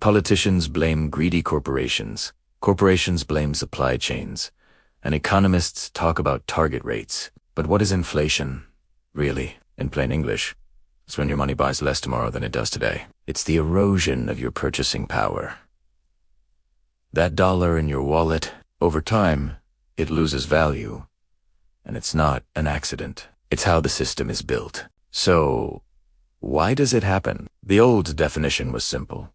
Politicians blame greedy corporations. Corporations blame supply chains. And economists talk about target rates. But what is inflation? Really, in plain English, it's when your money buys less tomorrow than it does today. It's the erosion of your purchasing power. That dollar in your wallet, over time, it loses value. And it's not an accident. It's how the system is built. So, why does it happen? The old definition was simple.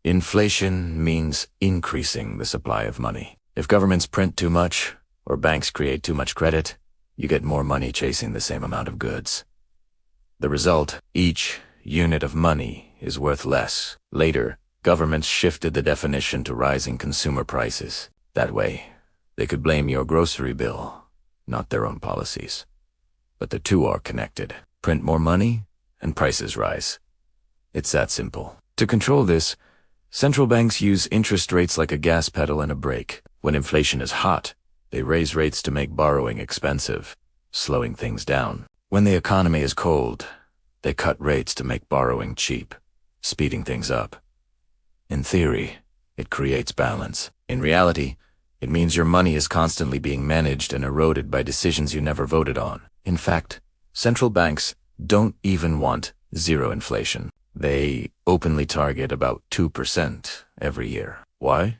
Inflation means increasing the supply of money. If governments print too much, or banks create too much credit, you get more money chasing the same amount of goods. The result, each unit of money is worth less. Later, governments shifted the definition to rising consumer prices. That way, they could blame your grocery bill, not their own policies. But the two are connected. Print more money, and prices rise. It's that simple. To control this, central banks use interest rates like a gas pedal and a brake. When inflation is hot, they raise rates to make borrowing expensive, slowing things down. When the economy is cold, they cut rates to make borrowing cheap, speeding things up. In theory, it creates balance. In reality, it means your money is constantly being managed and eroded by decisions you never voted on. In fact, central banks don't even want zero inflation. They openly target about 2% every year. Why?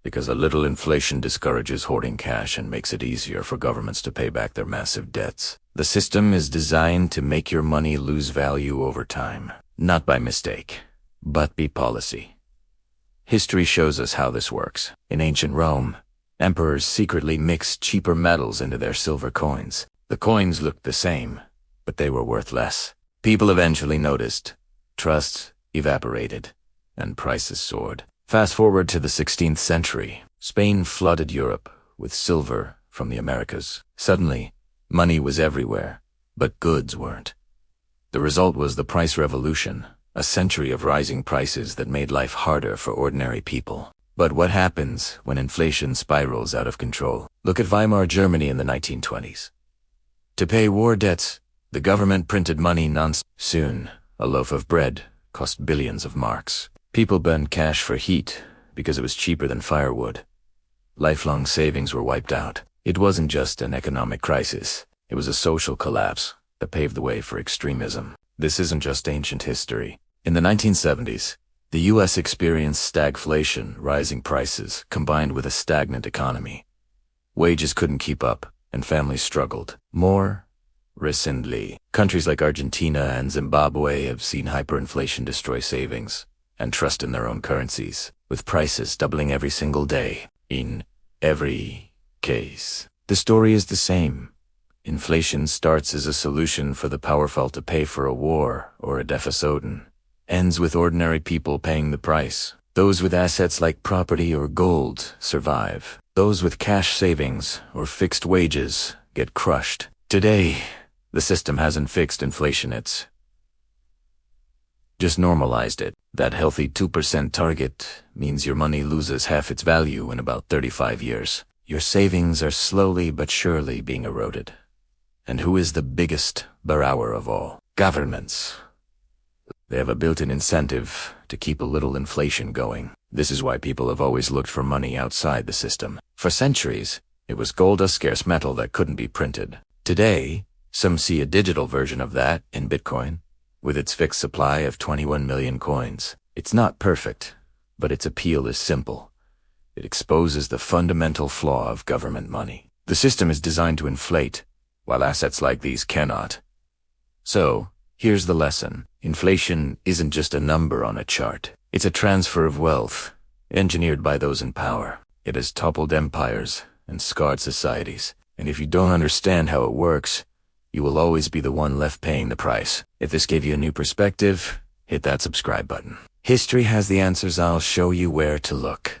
Because a little inflation discourages hoarding cash and makes it easier for governments to pay back their massive debts. The system is designed to make your money lose value over time, not by mistake, but by policy. History shows us how this works. In ancient Rome, emperors secretly mixed cheaper metals into their silver coins. The coins looked the same, but they were worth less. People eventually noticed. Trust evaporated, and prices soared. Fast forward to the 16th century. Spain flooded Europe with silver from the Americas. Suddenly, money was everywhere, but goods weren't. The result was the price revolution, a century of rising prices that made life harder for ordinary people. But what happens when inflation spirals out of control? Look at Weimar Germany in the 1920s. To pay war debts, the government printed money non-stop. Soon, a loaf of bread cost billions of marks. People burned cash for heat because it was cheaper than firewood. Lifelong savings were wiped out. It wasn't just an economic crisis. It was a social collapse that paved the way for extremism. This isn't just ancient history. In the 1970s, the U.S. experienced stagflation, rising prices, combined with a stagnant economy. Wages couldn't keep up, and families struggled. More recently, countries like Argentina and Zimbabwe have seen hyperinflation destroy savings and trust in their own currencies, with prices doubling every single day. In every case, the story is the same. Inflation starts as a solution for the powerful to pay for a war or a deficit, ends with ordinary people paying the price. Those with assets like property or gold survive. Those with cash savings or fixed wages get crushed. Today, the system hasn't fixed inflation, it's just normalized it. That healthy 2% target means your money loses half its value in about 35 years. Your savings are slowly but surely being eroded. And who is the biggest borrower of all? Governments. They have a built-in incentive to keep a little inflation going. This is why people have always looked for money outside the system. For centuries, it was gold, a scarce metal that couldn't be printed. Today, some see a digital version of that in Bitcoin, with its fixed supply of 21 million coins. It's not perfect, but its appeal is simple. It exposes the fundamental flaw of government money. The system is designed to inflate, while assets like these cannot. So, here's the lesson. Inflation isn't just a number on a chart. It's a transfer of wealth, engineered by those in power. It has toppled empires and scarred societies. And if you don't understand how it works, you will always be the one left paying the price. If this gave you a new perspective, hit that subscribe button. History has the answers. I'll show you where to look.